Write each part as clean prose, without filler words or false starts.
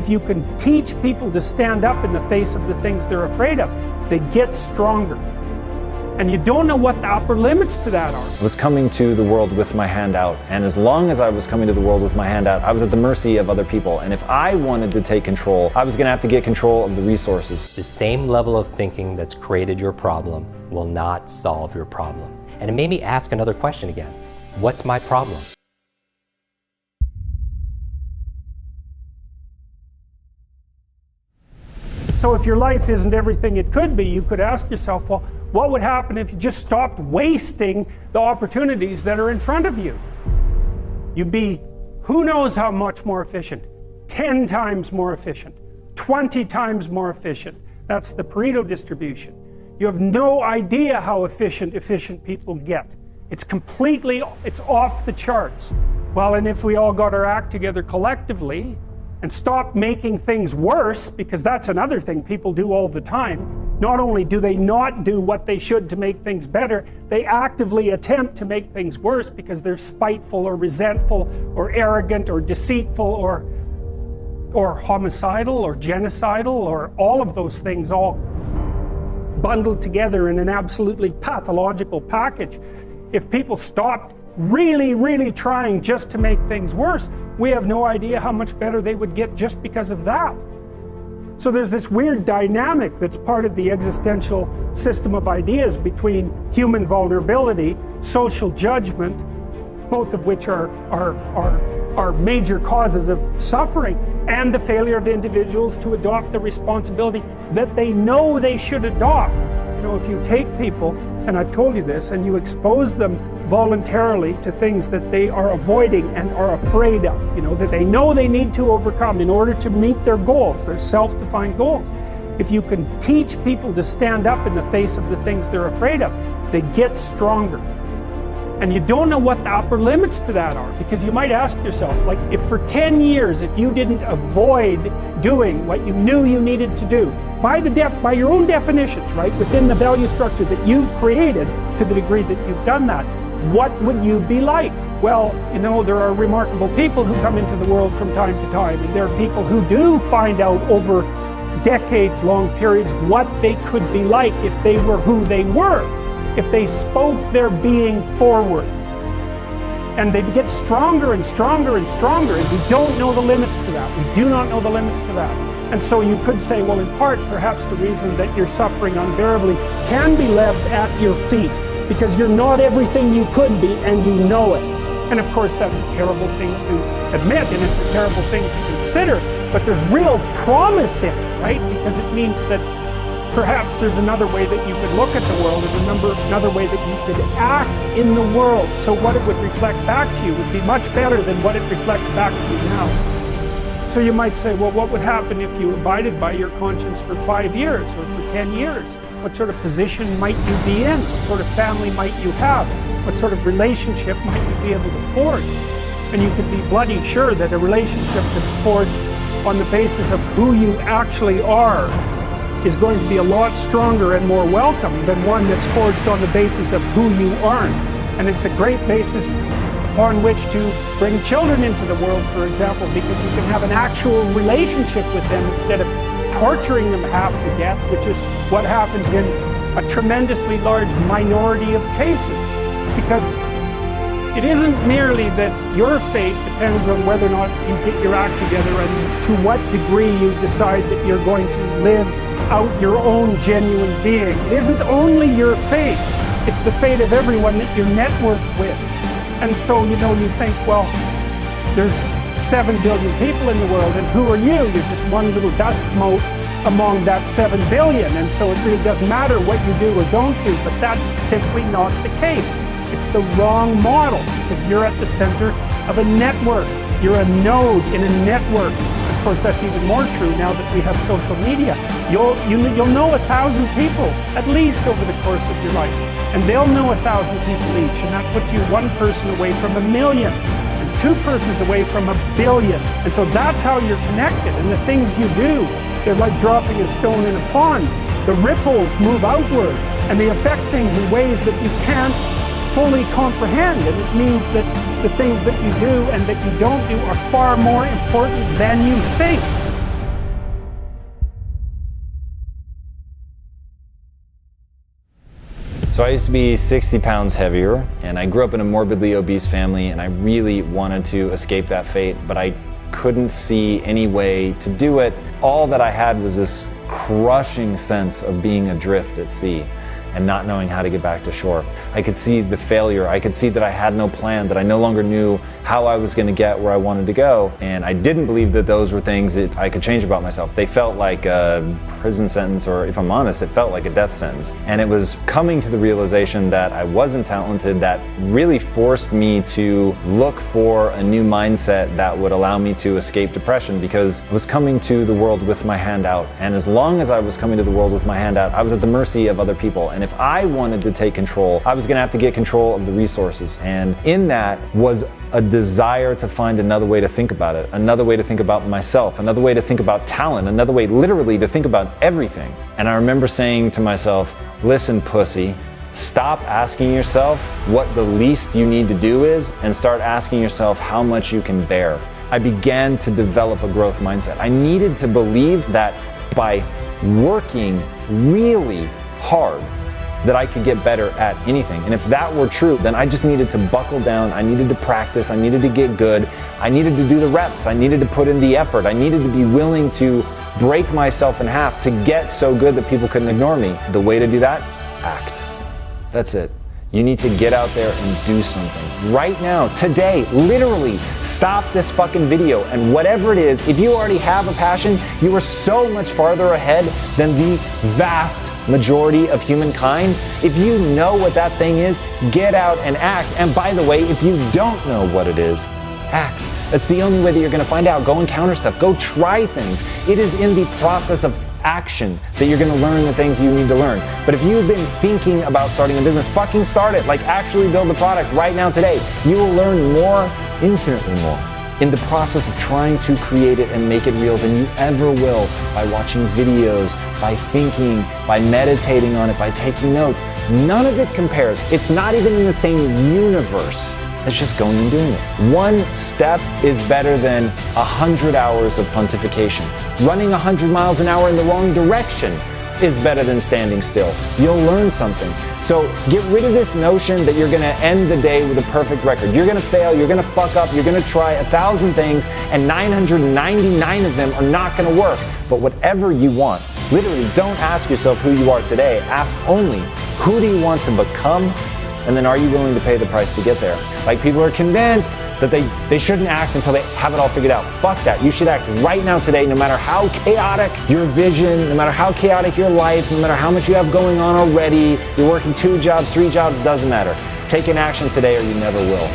If you can teach people to stand up in the face of the things they're afraid of, they get stronger. And you don't know what the upper limits to that are. I was coming to the world with my hand out, and as long as I was coming to the world with my hand out, I was at the mercy of other people. And if I wanted to take control, I was going to have to get control of the resources. The same level of thinking that's created your problem will not solve your problem. And it made me ask another question again. What's my problem? So if your life isn't everything it could be, you could ask yourself, well, what would happen if you just stopped wasting the opportunities that are in front of you? You'd be, who knows how much more efficient? 10 times more efficient, 20 times more efficient. That's the Pareto distribution. You have no idea how efficient people get. It's off the charts. Well, and if we all got our act together collectively and stopped making things worse, because that's another thing people do all the time. Not only do they not do what they should to make things better, they actively attempt to make things worse because they're spiteful or resentful or arrogant or deceitful or homicidal or genocidal or all of those things all bundled together in an absolutely pathological package. If people stopped really trying just to make things worse, we have no idea how much better they would get just because of that. So there's this weird dynamic that's part of the existential system of ideas between human vulnerability, social judgment, both of which are major causes of suffering, and the failure of individuals to adopt the responsibility that they know they should adopt. You know, if you take people, and I've told you this, and you expose them voluntarily to things that they are avoiding and are afraid of, you know, that they know they need to overcome in order to meet their goals, their self-defined goals. If you can teach people to stand up in the face of the things they're afraid of, they get stronger. And you don't know what the upper limits to that are, because you might ask yourself, like, if for 10 years, if you didn't avoid doing what you knew you needed to do, by your own definitions, right, within the value structure that you've created, to the degree that you've done that, what would you be like? Well, you know, there are remarkable people who come into the world from time to time, and there are people who do find out over decades-long periods what they could be like if they were who they were, if they spoke their being forward. And they get stronger and stronger and stronger, and we don't know the limits to that. We do not know the limits to that. And so you could say, well, in part, perhaps the reason that you're suffering unbearably can be left at your feet, because you're not everything you could be, and you know it. And of course, that's a terrible thing to admit, and it's a terrible thing to consider, but there's real promise in it, right? Because it means that perhaps there's another way that you could look at the world, and another way that you could act in the world, so what it would reflect back to you would be much better than what it reflects back to you now. So you might say, well, what would happen if you abided by your conscience for 5 years or for 10 years? What sort of position might you be in? What sort of family might you have? What sort of relationship might you be able to forge? And you could be bloody sure that a relationship that's forged on the basis of who you actually are is going to be a lot stronger and more welcome than one that's forged on the basis of who you aren't. And it's a great basis upon which to bring children into the world, for example, because you can have an actual relationship with them instead of torturing them half to death, which is what happens in a tremendously large minority of cases. Because it isn't merely that your fate depends on whether or not you get your act together and to what degree you decide that you're going to live out your own genuine being. It isn't only your fate, it's the fate of everyone that you're networked with. And so, you know, you think, well, there's 7 billion people in the world, and who are you? You're just one little dust mote among that 7 billion, and so it really doesn't matter what you do or don't do, but that's simply not the case. It's the wrong model, because you're at the center of a network. You're a node in a network. Of course, that's even more true now that we have social media. You'll know 1,000 people, at least over the course of your life. And they'll know 1,000 people each, and that puts you one person away from 1 million, and 2 persons away from 1 billion. And so that's how you're connected, and the things you do, they're like dropping a stone in a pond. The ripples move outward, and they affect things in ways that you can't fully comprehend, and it means that the things that you do and that you don't do are far more important than you think. So I used to be 60 pounds heavier, and I grew up in a morbidly obese family, and I really wanted to escape that fate, but I couldn't see any way to do it. All that I had was this crushing sense of being adrift at sea and not knowing how to get back to shore. I could see the failure. I could see that I had no plan, that I no longer knew how I was going to get where I wanted to go. And I didn't believe that those were things that I could change about myself. They felt like a prison sentence, or if I'm honest, it felt like a death sentence. And it was coming to the realization that I wasn't talented that really forced me to look for a new mindset that would allow me to escape depression, because I was coming to the world with my hand out. And as long as I was coming to the world with my hand out, I was at the mercy of other people. And if I wanted to take control, I was going to have to get control of the resources. And in that was a desire to find another way to think about it, another way to think about myself, another way to think about talent, another way literally to think about everything. And I remember saying to myself, listen, pussy, stop asking yourself what the least you need to do is, and start asking yourself how much you can bear. I began to develop a growth mindset. I needed to believe that by working really hard, that I could get better at anything. And if that were true, then I just needed to buckle down. I needed to practice. I needed to get good. I needed to do the reps. I needed to put in the effort. I needed to be willing to break myself in half to get so good that people couldn't ignore me. The way to do that? Act. That's it. You need to get out there and do something. Right now, today, literally, stop this fucking video, and whatever it is, if you already have a passion, you are so much farther ahead than the vast majority of humankind. If you know what that thing is, get out and act. And by the way, if you don't know what it is, act. That's the only way that you're gonna find out. Go encounter stuff, go try things. It is in the process of action that you're gonna learn the things you need to learn. But if you've been thinking about starting a business, fucking start it. Like, actually build the product right now today. You will learn more, infinitely more, in the process of trying to create it and make it real than you ever will by watching videos, by thinking, by meditating on it, by taking notes. None of it compares. It's not even in the same universe. It's just going and doing it. One step is better than 100 hours of pontification. Running 100 miles an hour in the wrong direction is better than standing still. You'll learn something. So get rid of this notion that you're gonna end the day with a perfect record. You're gonna fail, you're gonna fuck up, you're gonna try 1,000 things, and 999 of them are not gonna work. But whatever you want, literally don't ask yourself who you are today. Ask only, who do you want to become? And then are you willing to pay the price to get there? Like, people are convinced that they shouldn't act until they have it all figured out. Fuck that. You should act right now today, no matter how chaotic your vision, no matter how chaotic your life, no matter how much you have going on already. You're working 2 jobs, 3 jobs, doesn't matter. Take an action today or you never will.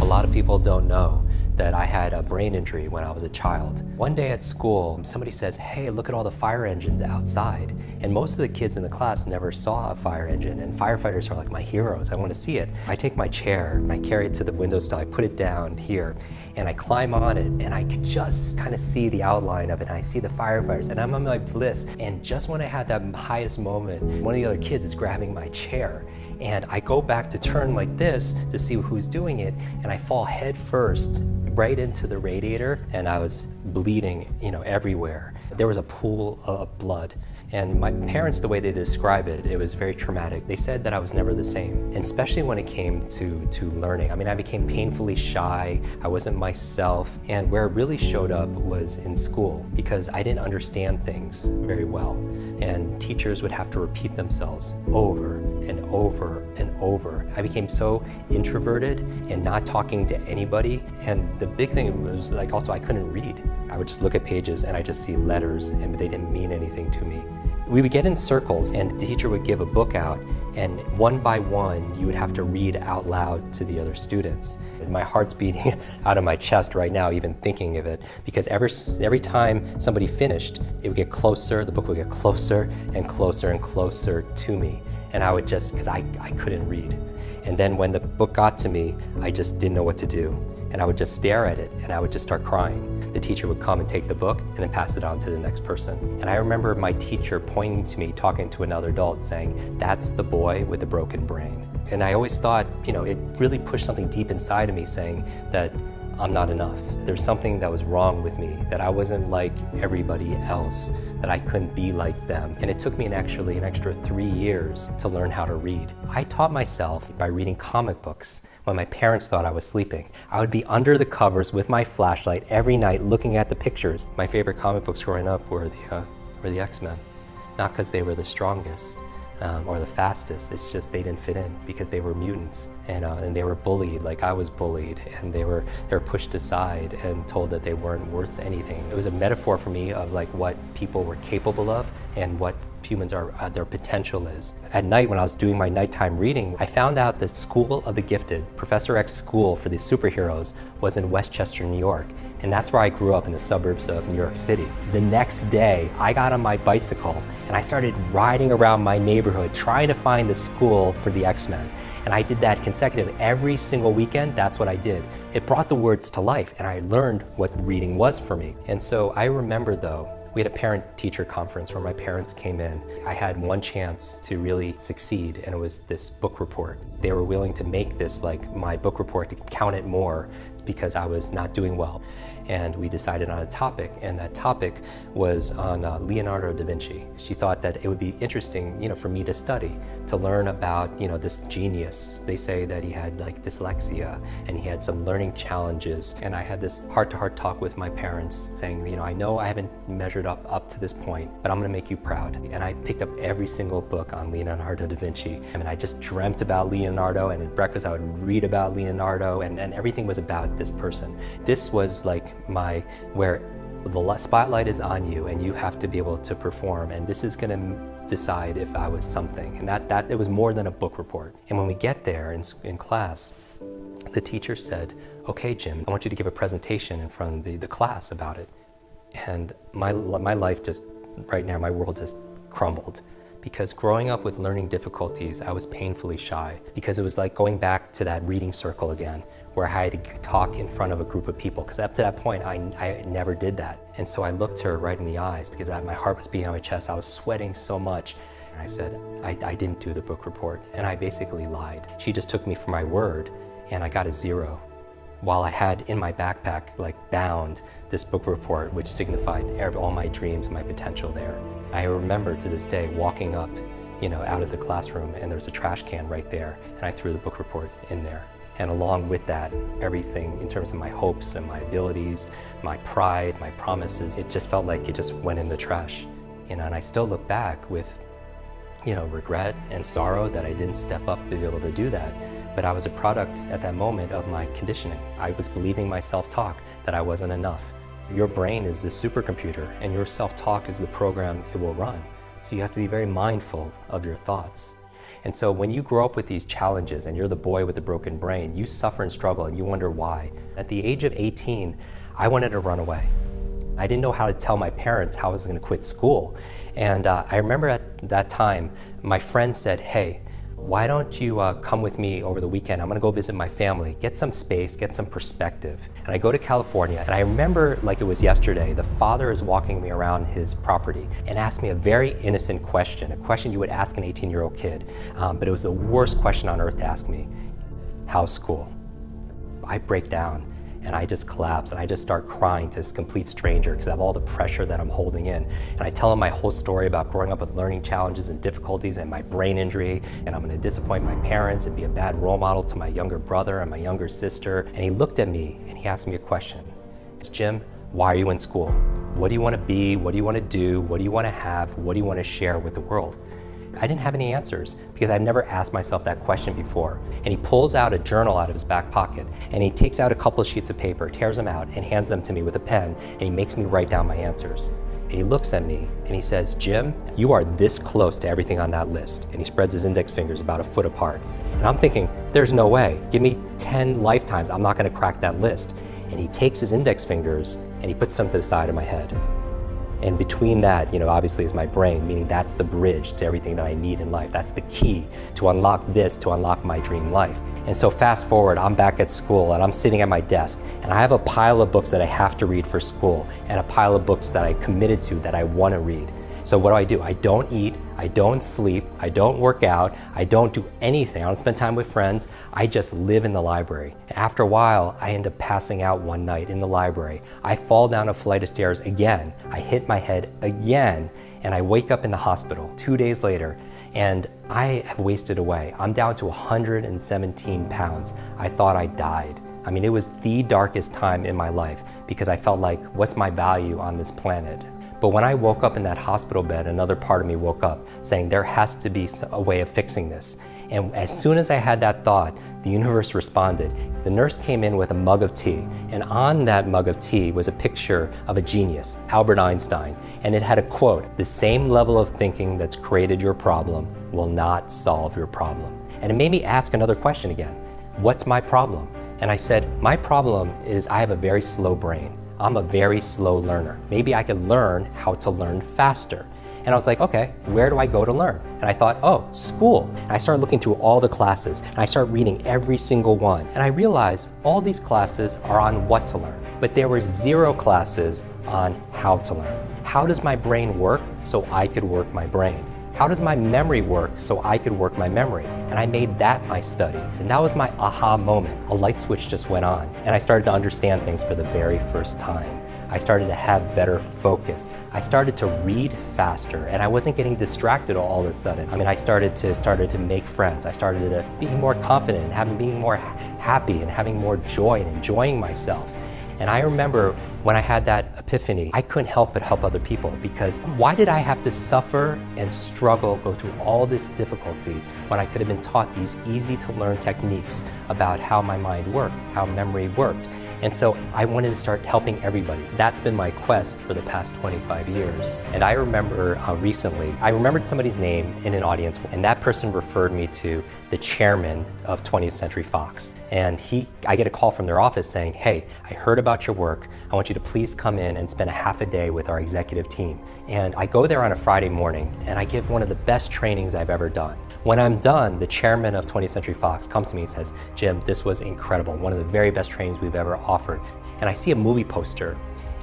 A lot of people don't know that I had a brain injury when I was a child. One day at school, somebody says, hey, look at all the fire engines outside. And most of the kids in the class never saw a fire engine, and firefighters are like my heroes. I want to see it. I take my chair and I carry it to the windowsill, I put it down here, and I climb on it, and I can just kind of see the outline of it, and I see the firefighters, and I'm on my bliss. And just when I had that highest moment, one of the other kids is grabbing my chair. And I go back to turn like this to see who's doing it, and I fall head first right into the radiator, and I was bleeding, everywhere. There was a pool of blood. And my parents, the way they describe it, it was very traumatic. They said that I was never the same, and especially when it came to learning. I mean, I became painfully shy, I wasn't myself, and where it really showed up was in school, because I didn't understand things very well. And teachers would have to repeat themselves over and over and over. I became so introverted and not talking to anybody. And the big thing was, like, also I couldn't read. I would just look at pages and I just see letters and they didn't mean anything to me. We would get in circles and the teacher would give a book out, and one by one you would have to read out loud to the other students. And my heart's beating out of my chest right now even thinking of it, because every time somebody finished, it would get closer, the book would get closer and closer and closer to me. And I would just, because I couldn't read. And then when the book got to me, I just didn't know what to do. And I would just stare at it and I would just start crying. The teacher would come and take the book and then pass it on to the next person. And I remember my teacher pointing to me, talking to another adult, saying, that's the boy with the broken brain. And I always thought, it really pushed something deep inside of me, saying that I'm not enough. There's something that was wrong with me, that I wasn't like everybody else, that I couldn't be like them. And it took me actually an extra 3 years to learn how to read. I taught myself by reading comic books when my parents thought I was sleeping. I would be under the covers with my flashlight every night looking at the pictures. My favorite comic books growing up were the X-Men. Not because they were the strongest or the fastest, it's just they didn't fit in because they were mutants and they were bullied like I was bullied, and they were pushed aside and told that they weren't worth anything. It was a metaphor for me of like what people were capable of and what humans are, their potential is. At night when I was doing my nighttime reading, I found out that School of the Gifted, Professor X's school for these superheroes, was in Westchester, New York. And that's where I grew up, in the suburbs of New York City. The next day, I got on my bicycle and I started riding around my neighborhood trying to find the school for the X-Men. And I did that consecutive every single weekend. That's what I did. It brought the words to life, and I learned what reading was for me. And so I remember though, we had a parent-teacher conference where my parents came in. I had one chance to really succeed, and it was this book report. They were willing to make this like my book report, to count it more because I was not doing well. And we decided on a topic, and that topic was on Leonardo da Vinci. She thought that it would be interesting, for me to study, to learn about, this genius. They say that he had like dyslexia and he had some learning challenges. And I had this heart-to-heart talk with my parents saying, I know I haven't measured up to this point, but I'm gonna make you proud. And I picked up every single book on Leonardo da Vinci. I mean, I just dreamt about Leonardo, and at breakfast I would read about Leonardo, and everything was about this person. This was like where the spotlight is on you and you have to be able to perform, and this is going to decide if I was something. And that it was more than a book report. And when we get there in class, the teacher said, okay, Jim, I want you to give a presentation in front of the class about it. And my life just, right now, my world just crumbled. Because growing up with learning difficulties, I was painfully shy, because it was like going back to that reading circle again, where I had to talk in front of a group of people, because up to that point, I never did that. And so I looked her right in the eyes, because my heart was beating on my chest, I was sweating so much. And I said, I didn't do the book report, and I basically lied. She just took me for my word, and I got a 0. While I had in my backpack, bound, this book report, which signified all my dreams, my potential there. I remember to this day walking up, out of the classroom, and there's a trash can right there, and I threw the book report in there. And along with that, everything in terms of my hopes and my abilities, my pride, my promises, it just felt like it just went in the trash. And I still look back with, regret and sorrow that I didn't step up to be able to do that. But I was a product at that moment of my conditioning. I was believing my self-talk that I wasn't enough. Your brain is this supercomputer, and your self-talk is the program it will run. So you have to be very mindful of your thoughts. And so when you grow up with these challenges and you're the boy with the broken brain, you suffer and struggle and you wonder why. At the age of 18, I wanted to run away. I didn't know how to tell my parents how I was going to quit school. And I remember at that time, my friend said, hey, why don't you come with me over the weekend? I'm gonna go visit my family, get some space, get some perspective. And I go to California, and I remember like it was yesterday, the father is walking me around his property and asked me a very innocent question, a question you would ask an 18-year-old kid, but it was the worst question on earth to ask me. How's school? I break down, and I just collapse, and I just start crying to this complete stranger because of all the pressure that I'm holding in. And I tell him my whole story about growing up with learning challenges and difficulties and my brain injury, and I'm gonna disappoint my parents and be a bad role model to my younger brother and my younger sister. And he looked at me and he asked me a question. It's, Jim, why are you in school? What do you wanna be? What do you wanna do? What do you wanna have? What do you wanna share with the world? I didn't have any answers because I'd never asked myself that question before. And he pulls out a journal out of his back pocket, and he takes out a couple of sheets of paper, tears them out, and hands them to me with a pen, and he makes me write down my answers. And he looks at me and he says, Jim, you are this close to everything on that list. And he spreads his index fingers about a foot apart. And I'm thinking, there's no way. Give me 10 lifetimes, I'm not gonna crack that list. And he takes his index fingers and he puts them to the side of my head. And between that, obviously is my brain, meaning that's the bridge to everything that I need in life. That's the key to unlock this, to unlock my dream life. And so fast forward, I'm back at school and I'm sitting at my desk and I have a pile of books that I have to read for school and a pile of books that I committed to that I want to read. So what do? I don't eat, I don't sleep, I don't work out, I don't do anything, I don't spend time with friends, I just live in the library. After a while, I end up passing out one night in the library. I fall down a flight of stairs again, I hit my head again, and I wake up in the hospital 2 days later, and I have wasted away. I'm down to 117 pounds. I thought I died. I mean, it was the darkest time in my life because I felt like, what's my value on this planet? But when I woke up in that hospital bed, another part of me woke up saying there has to be a way of fixing this. And as soon as I had that thought, the universe responded. The nurse came in with a mug of tea, and on that mug of tea was a picture of a genius, Albert Einstein, and it had a quote, "The same level of thinking that's created your problem will not solve your problem." And it made me ask another question again. What's my problem? And I said, my problem is I have a very slow brain. I'm a very slow learner. Maybe I could learn how to learn faster. And I was like, okay, where do I go to learn? And I thought, oh, school. And I started looking through all the classes, and I started reading every single one. And I realized all these classes are on what to learn, but there were 0 classes on how to learn. How does my brain work so I could work my brain? How does my memory work so I could work my memory? And I made that my study. And that was my aha moment. A light switch just went on, and I started to understand things for the very first time. I started to have better focus. I started to read faster, and I wasn't getting distracted all of a sudden. I mean, I started to make friends. I started to be more confident and being more happy and having more joy and enjoying myself. And I remember when I had that epiphany, I couldn't help but help other people, because why did I have to suffer and struggle, go through all this difficulty when I could have been taught these easy to learn techniques about how my mind worked, how memory worked? And so I wanted to start helping everybody. That's been my quest for the past 25 years. And I remember recently, I remembered somebody's name in an audience, and that person referred me to the chairman of 20th Century Fox. And I get a call from their office saying, hey, I heard about your work. I want you to please come in and spend a half a day with our executive team. And I go there on a Friday morning, and I give one of the best trainings I've ever done. When I'm done, the chairman of 20th Century Fox comes to me and says, Jim, this was incredible, one of the very best trainings we've ever offered. And I see a movie poster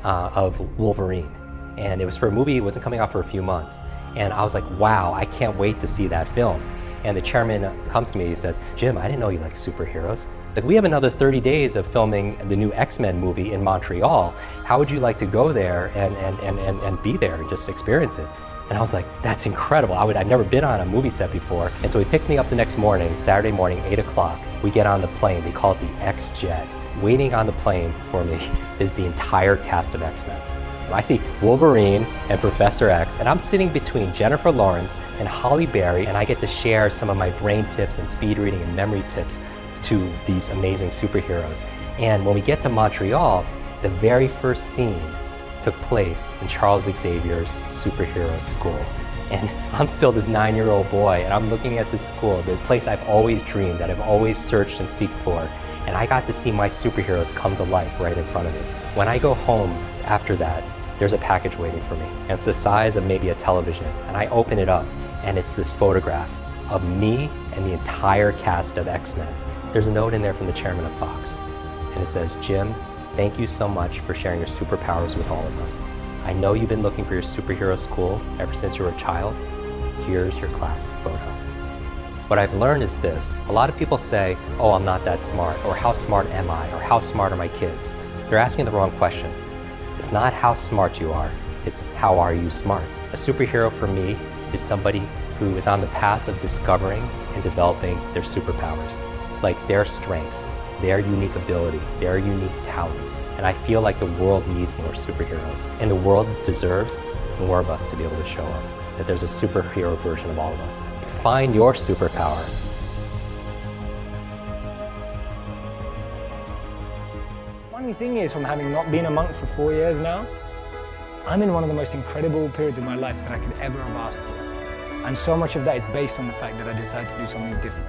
of Wolverine. And it was for a movie, it wasn't coming out for a few months. And I was like, wow, I can't wait to see that film. And the chairman comes to me, he says, Jim, I didn't know you liked superheroes. Like, we have another 30 days of filming the new X-Men movie in Montreal. How would you like to go there and be there and just experience it? And I was like, that's incredible. I'd never been on a movie set before. And so he picks me up the next morning, Saturday morning, 8 o'clock. We get on the plane, they call it the X-Jet. Waiting on the plane for me is the entire cast of X-Men. I see Wolverine and Professor X, and I'm sitting between Jennifer Lawrence and Halle Berry, and I get to share some of my brain tips and speed reading and memory tips to these amazing superheroes. And when we get to Montreal, the very first scene took place in Charles Xavier's superhero school. And I'm still this 9-year-old boy, and I'm looking at this school, the place I've always dreamed, that I've always searched and seeked for. And I got to see my superheroes come to life right in front of me. When I go home after that, there's a package waiting for me. And it's the size of maybe a television. And I open it up, and it's this photograph of me and the entire cast of X-Men. There's a note in there from the chairman of Fox. And it says, Jim, thank you so much for sharing your superpowers with all of us. I know you've been looking for your superhero school ever since you were a child. Here's your class photo. What I've learned is this. A lot of people say, oh, I'm not that smart, or how smart am I, or how smart are my kids? They're asking the wrong question. It's not how smart you are, it's how are you smart. A superhero for me is somebody who is on the path of discovering and developing their superpowers, like their strengths, their unique ability, their unique talents. And I feel like the world needs more superheroes, and the world deserves more of us to be able to show up, that there's a superhero version of all of us. Find your superpower. Funny thing is, from having not been a monk for 4 years now, I'm in one of the most incredible periods of my life that I could ever have asked for. And so much of that is based on the fact that I decided to do something different.